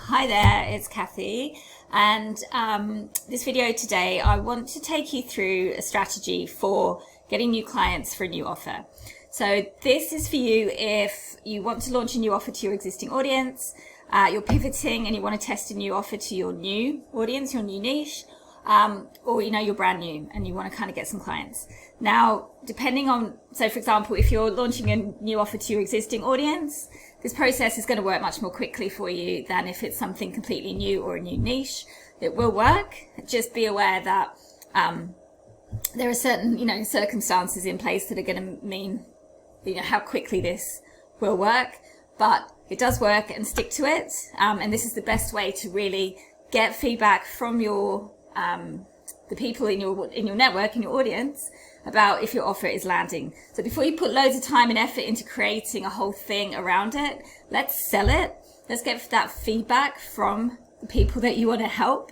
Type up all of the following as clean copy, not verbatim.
Hi there, it's Kathy, and this video today I want to take you through a strategy for getting new clients for a new offer. So this is for you if you want to launch a new offer to your existing audience, you're pivoting and you want to test a new offer to your new audience, your new niche, or you're brand new and you want to kind of get some clients. Now, depending on, so for example, if you're launching a new offer to your existing audience, this process is going to work much more quickly for you than if it's something completely new or a new niche. It will work. Just be aware that there are certain, circumstances in place that are going to mean, how quickly this will work. But it does work, and stick to it. And this is the best way to really get feedback from your the people in your network, in your audience, about if your offer is landing. So before you put loads of time and effort into creating a whole thing around it, let's sell it. Let's get that feedback from the people that you want to help,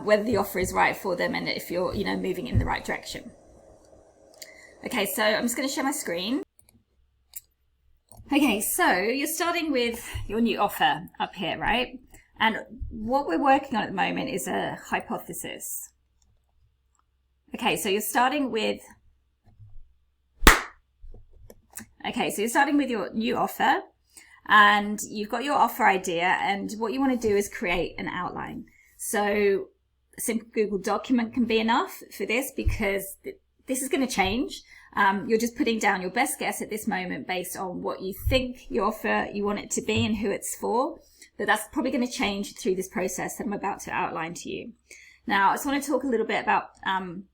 whether the offer is right for them and if you're, moving in the right direction. Okay, so I'm just going to share my screen. Okay, so you're starting with your new offer up here, right? And what we're working on at the moment is a hypothesis. Okay, so you're starting with your new offer, and you've got your offer idea, and what you want to do is create an outline. So a simple Google document can be enough for this, because this is going to change. You're just putting down your best guess at this moment based on what you think your offer, you want it to be and who it's for. But that's probably going to change through this process that I'm about to outline to you. Now, I just want to talk a little bit about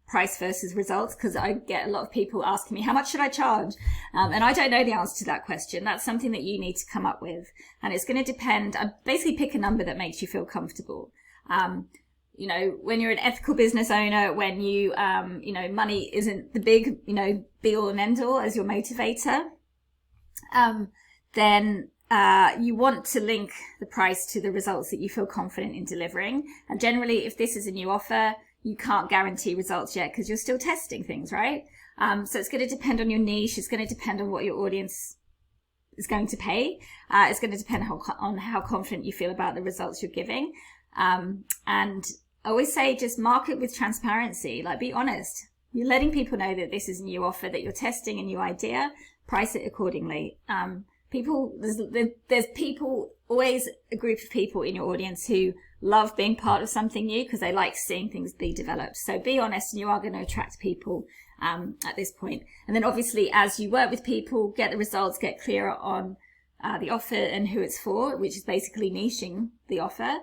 price versus results, because I get a lot of people asking me, how much should I charge? And I don't know the answer to that question. That's something that you need to come up with. And it's going to depend. I basically pick a number that makes you feel comfortable. When you're an ethical business owner, when you, money isn't the big, be all and end all as your motivator, then you want to link the price to the results that you feel confident in delivering. And generally, if this is a new offer, you can't guarantee results yet because you're still testing things, right? So it's going to depend on your niche. It's going to depend on what your audience is going to pay. It's going to depend on how confident you feel about the results you're giving. And I always say, just market with transparency. Like, be honest. You're letting people know that this is a new offer, that you're testing a new idea. Price it accordingly. There's always a group of people in your audience who love being part of something new because they like seeing things be developed. So be honest, and you are going to attract people at this point. And then obviously, as you work with people, get the results, get clearer on the offer and who it's for, which is basically niching the offer,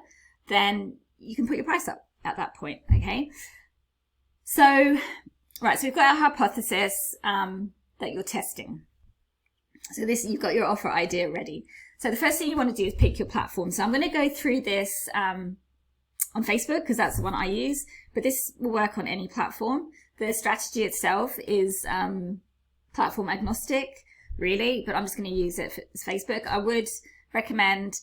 then you can put your price up at that point. Okay. So we've got our hypothesis that you're testing. So you've got your offer idea ready. So the first thing you want to do is pick your platform. So I'm going to go through this on Facebook because that's the one I use, but this will work on any platform. The strategy itself is platform agnostic, really, but I'm just going to use it as Facebook. I would recommend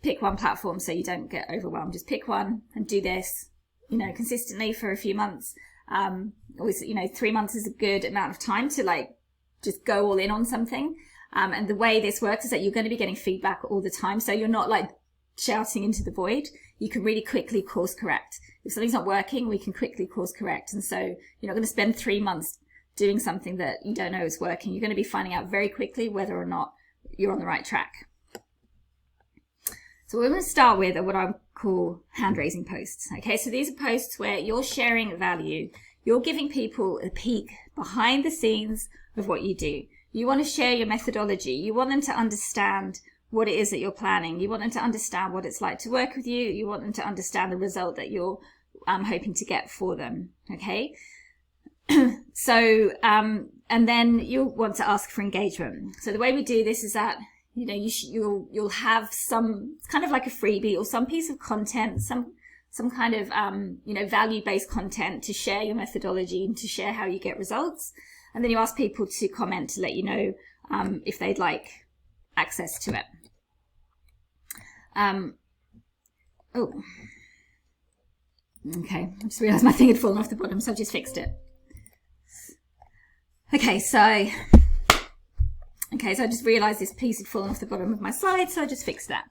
pick one platform so you don't get overwhelmed. Just pick one and do this, consistently for a few months. Always, 3 months is a good amount of time to just go all in on something. And the way this works is that you're going to be getting feedback all the time. So you're not shouting into the void. You can really quickly course correct. If something's not working, we can quickly course correct. And so you're not going to spend 3 months doing something that you don't know is working. You're going to be finding out very quickly whether or not you're on the right track. So what we're going to start with are what I call hand-raising posts. Okay, so these are posts where you're sharing value. You're giving people a peek behind the scenes of what you do. You want to share your methodology. You want them to understand what it is that you're planning. You want them to understand what it's like to work with you. You want them to understand the result that you're hoping to get for them. Okay. So, and then you'll want to ask for engagement. So the way we do this is that, you'll have some kind of like a freebie or some piece of content, some kind of, value-based content to share your methodology and to share how you get results. And then you ask people to comment to let you know if they'd like access to it. Okay, I just realized my thing had fallen off the bottom, so I've just fixed it. Okay, so I just realized this piece had fallen off the bottom of my slide, so I just fixed that.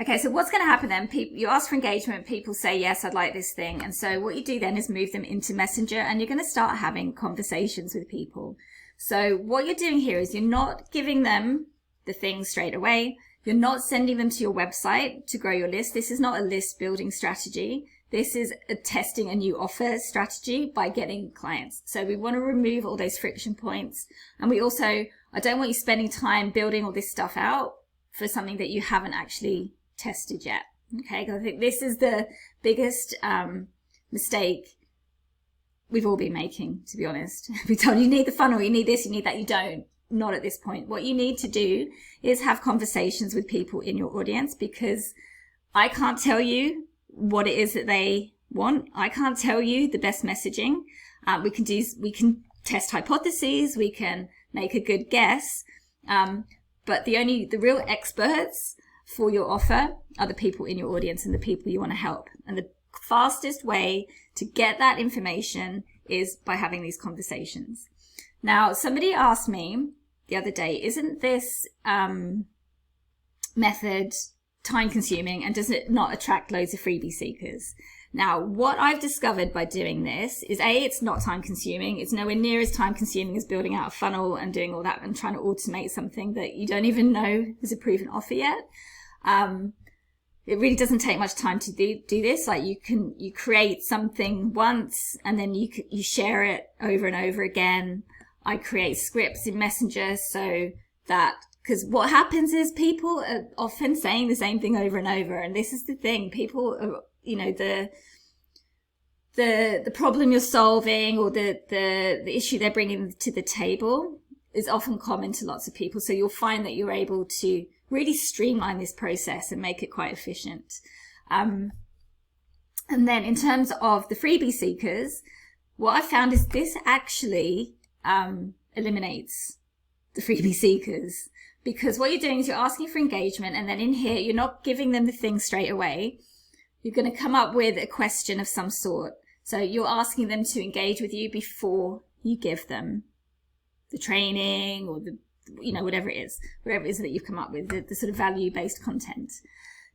Okay, so what's going to happen then? You ask for engagement, people say, yes, I'd like this thing. And so what you do then is move them into Messenger, and you're going to start having conversations with people. So what you're doing here is you're not giving them the thing straight away. You're not sending them to your website to grow your list. This is not a list building strategy. This is testing a new offer strategy by getting clients. So we want to remove all those friction points. And we also, I don't want you spending time building all this stuff out for something that you haven't actually tested yet. Okay, because I think this is the biggest mistake we've all been making, to be honest. We told you need the funnel, you need this, you need that, you don't. Not at this point. What you need to do is have conversations with people in your audience, because I can't tell you what it is that they want. I can't tell you the best messaging. We can test hypotheses, we can make a good guess, but the real experts for your offer are the people in your audience and the people you want to help. And the fastest way to get that information is by having these conversations. Now, somebody asked me the other day, isn't this method time consuming, and does it not attract loads of freebie seekers? Now, what I've discovered by doing this is it's not time consuming. It's nowhere near as time consuming as building out a funnel and doing all that and trying to automate something that you don't even know is a proven offer yet. It really doesn't take much time to do this. Like you create something once and then you share it over and over again. I create scripts in Messenger so that, because what happens is people are often saying the same thing over and over. And this is the thing, people are, the problem you're solving or the issue they're bringing to the table is often common to lots of people. So you'll find that you're able to really streamline this process and make it quite efficient. And then in terms of the freebie seekers, what I found is this actually eliminates the freebie seekers, because what you're doing is you're asking for engagement, and then in here, you're not giving them the thing straight away. You're going to come up with a question of some sort. So you're asking them to engage with you before you give them the training or whatever it is that you've come up with, the sort of value-based content.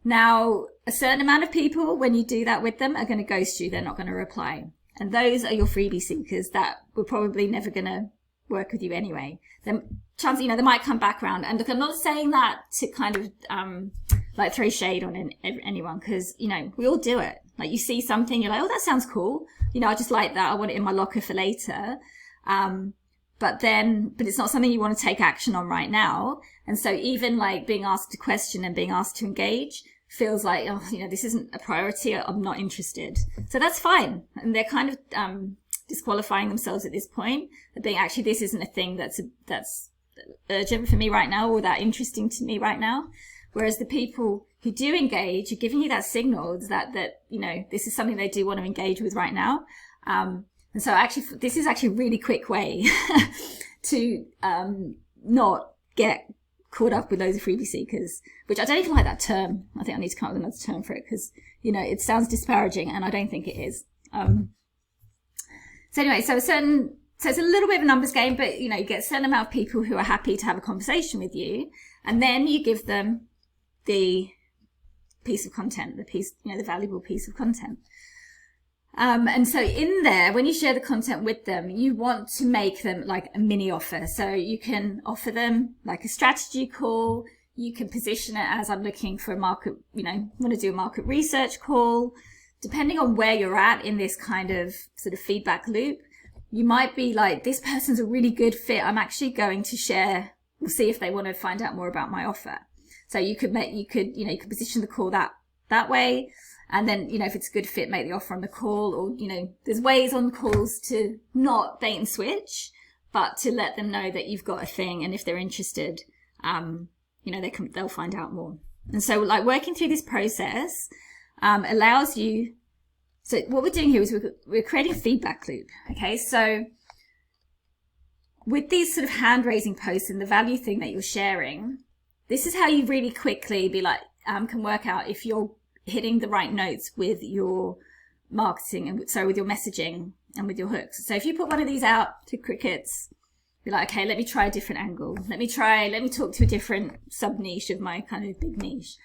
Now, a certain amount of people, when you do that with them, are going to ghost you. They're not going to reply. And those are your freebie seekers that were probably never going to work with you anyway. Then chance, they might come back around. And look, I'm not saying that to kind of throw shade on anyone, because, we all do it. Like you see something, you're like, oh, that sounds cool. I just like that. I want it in my locker for later. But it's not something you want to take action on right now. And so even like being asked a question and being asked to engage feels like, this isn't a priority. I'm not interested. So that's fine. And they're kind of disqualifying themselves at this point. Being actually, this isn't a thing that's urgent for me right now or that interesting to me right now. Whereas the people who do engage are giving you that signal that this is something they do want to engage with right now. And so actually, this is actually a really quick way to not get caught up with loads of freebie seekers, which I don't even like that term. I think I need to come up with another term for it because, it sounds disparaging and I don't think it is. So anyway, so it's a little bit of a numbers game, but, you get a certain amount of people who are happy to have a conversation with you, and then you give them the piece of content, the valuable piece of content. And so in there, when you share the content with them, you want to make them like a mini offer. So you can offer them like a strategy call. You can position it as I'm looking for a market, want to do a market research call. Depending on where you're at in this kind of sort of feedback loop, you might be like, this person's a really good fit. I'm actually going to share, we'll see if they want to find out more about my offer. So you could position the call that way. And then, if it's a good fit, make the offer on the call, or, there's ways on calls to not bait and switch, but to let them know that you've got a thing. And if they're interested, they'll find out more. And so like working through this process, allows you, so what we're doing here is we're creating a feedback loop. Okay. So with these sort of hand raising posts and the value thing that you're sharing, this is how you really quickly be like, can work out if you're hitting the right notes with your marketing and with your messaging and with your hooks. So if you put one of these out to crickets, be like, okay, let me try a different angle. Let me talk to a different sub niche of my kind of big niche.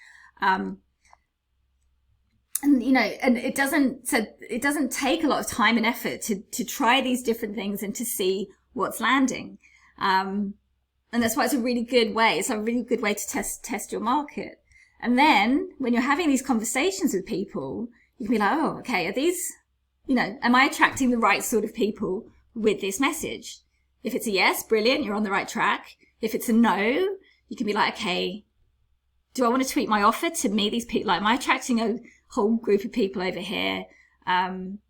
and and it doesn't take a lot of time and effort to try these different things and to see what's landing. And that's why it's a really good way. It's a really good way to test your market. And then when you're having these conversations with people, you can be like, oh, okay, are these, am I attracting the right sort of people with this message? If it's a yes, brilliant, you're on the right track. If it's a no, you can be like, okay, do I want to tweet my offer to meet these people? Like, am I attracting a whole group of people over here?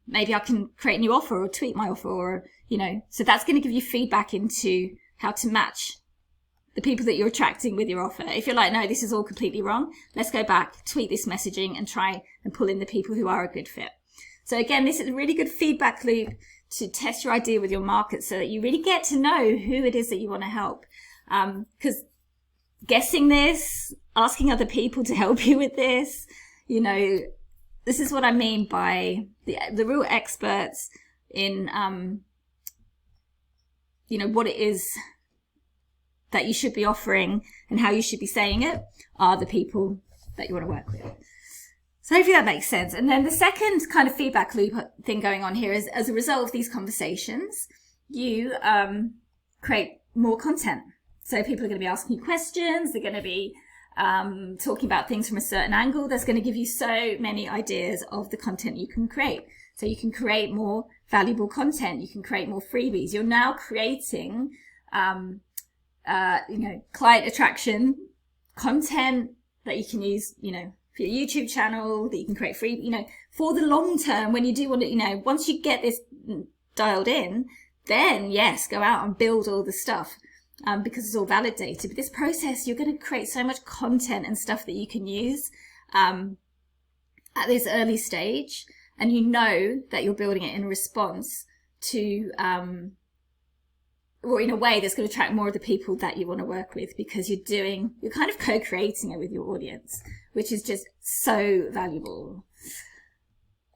Maybe I can create a new offer or tweet my offer, or, so that's going to give you feedback into how to match the people that you're attracting with your offer. If you're like, no, this is all completely wrong, let's go back, tweak this messaging and try and pull in the people who are a good fit. So again, this is a really good feedback loop to test your idea with your market so that you really get to know who it is that you want to help. Because guessing this, asking other people to help you with this, this is what I mean by the real experts in, what it is that you should be offering and how you should be saying it are the people that you want to work with. So hopefully that makes sense. And then the second kind of feedback loop thing going on here is, as a result of these conversations, you create more content. So people are going to be asking you questions. They're going to be talking about things from a certain angle. That's going to give you so many ideas of the content you can create. So you can create more valuable content. You can create more freebies. You're now creating client attraction content that you can use, for your YouTube channel, that you can create free, for the long term. When you do want to, once you get this dialed in, then yes, go out and build all the stuff, because it's all validated. But this process, you're going to create so much content and stuff that you can use, at this early stage. And that you're building it in response to, or in a way that's going to attract more of the people that you want to work with, because you're kind of co-creating it with your audience, which is just so valuable.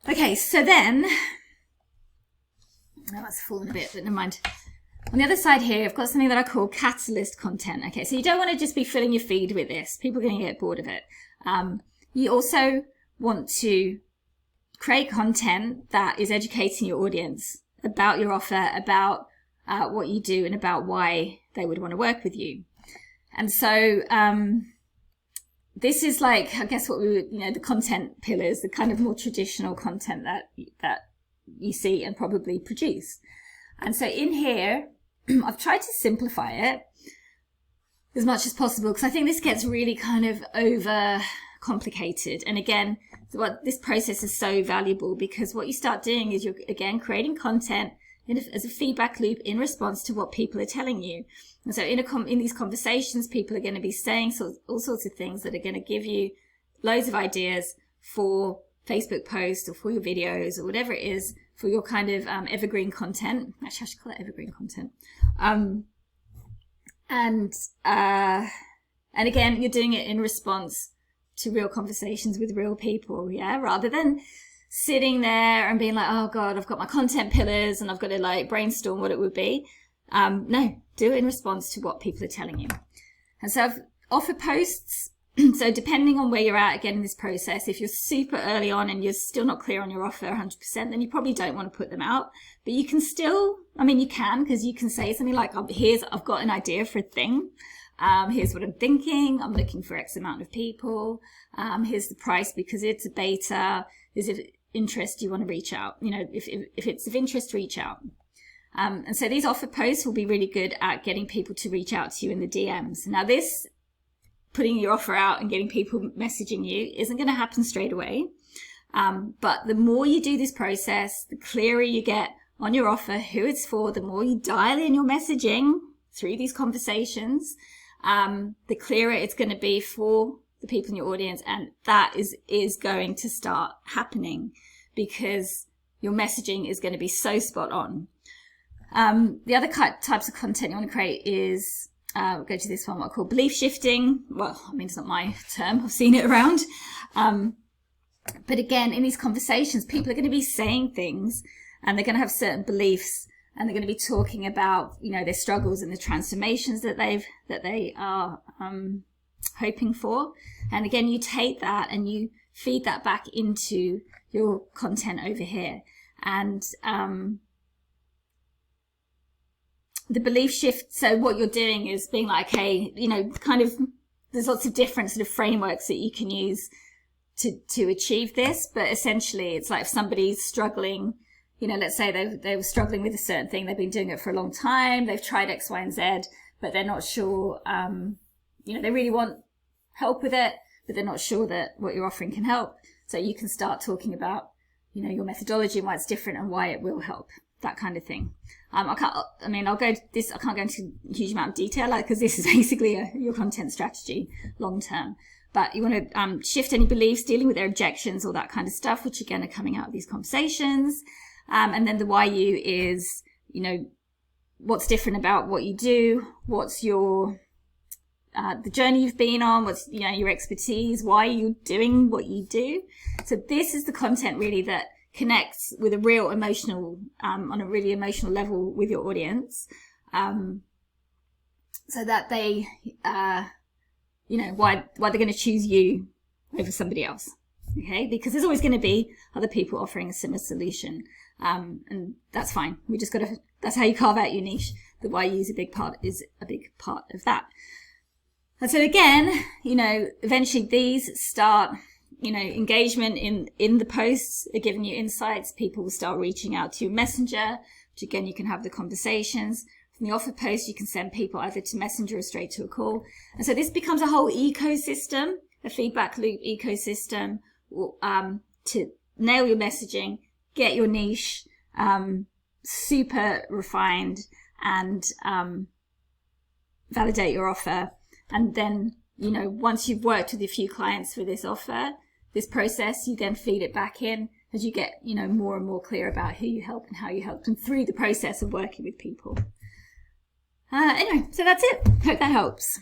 Okay, so then, that's fallen a bit, but never mind. On the other side here, I've got something that I call catalyst content. Okay, so you don't want to just be filling your feed with this. People are going to get bored of it. You also want to create content that is educating your audience about your offer, about what you do, and about why they would want to work with you. And so this is like, I guess, what we would, the content pillars, the kind of more traditional content that you see and probably produce. And so in here, I've tried to simplify it as much as possible, because I think this gets really kind of over complicated. And again, this process is so valuable, because what you start doing is you're again creating content as a feedback loop in response to what people are telling you. And so in these conversations, people are going to be saying all sorts of things that are going to give you loads of ideas for Facebook posts or for your videos or whatever it is, for your kind of evergreen content. Actually, I should call it evergreen content. And again, you're doing it in response to real conversations with real people, rather than sitting there and being like, oh God, I've got my content pillars and I've got to like brainstorm what it would be. No, do it in response to what people are telling you. And so offer posts. So depending on where you're at, again, in this process, if you're super early on and you're still not clear on your offer 100%, then you probably don't want to put them out. But you can still, you can, because you can say something like, I've got an idea for a thing. Here's what I'm thinking. I'm looking for X amount of people. Here's the price because it's a beta. Is it interest, you want to reach out? If it's of interest, reach out. And so these offer posts will be really good at getting people to reach out to you in the DMs. Now this, putting your offer out and getting people messaging you, isn't going to happen straight away. But the more you do this process, the clearer you get on your offer, who it's for, the more you dial in your messaging through these conversations, the clearer it's going to be for the people in your audience. And that is going to start happening, because your messaging is going to be so spot on. The other types of content you want to create is, we'll go to this one, what I call belief shifting. Well, it's not my term. I've seen it around. But again, in these conversations, people are going to be saying things and they're going to have certain beliefs, and they're going to be talking about, their struggles and the transformations that they are hoping for. And again, you take that and you feed that back into your content over here. And the belief shift, so what you're doing is being like, okay, you know, kind of, there's lots of different sort of frameworks that you can use to achieve this, but essentially it's like if somebody's struggling, you know, let's say they were struggling with a certain thing, they've been doing it for a long time, they've tried X, Y, and Z, but they're not sure, you know, they really want help with it, but they're not sure that what you're offering can help. So you can start talking about, you know, your methodology and why it's different and why it will help, that kind of thing. I can't go into a huge amount of detail, like, because this is basically your content strategy long term. But you want to shift any beliefs, dealing with their objections, all that kind of stuff, which again are coming out of these conversations. And then the why you is, you know, what's different about what you do, what's your the journey you've been on, what's, you know, your expertise, why are you doing what you do. So this is the content really that connects with a real emotional, on a really emotional level with your audience, so that they, you know, why they're going to choose you over somebody else. Okay, because there's always going to be other people offering a similar solution, and that's fine. We just got to. That's how you carve out your niche. The why you is a big part of that. And so again, you know, eventually these start, you know, engagement in the posts are giving you insights. People will start reaching out to your messenger, which again, you can have the conversations. From the offer post, you can send people either to messenger or straight to a call. And so this becomes a whole ecosystem, a feedback loop ecosystem, to nail your messaging, get your niche, super refined, and validate your offer. And then, you know, once you've worked with a few clients for this offer, this process, you then feed it back in as you get, you know, more and more clear about who you help and how you help them through the process of working with people. Anyway, so that's it. Hope that helps.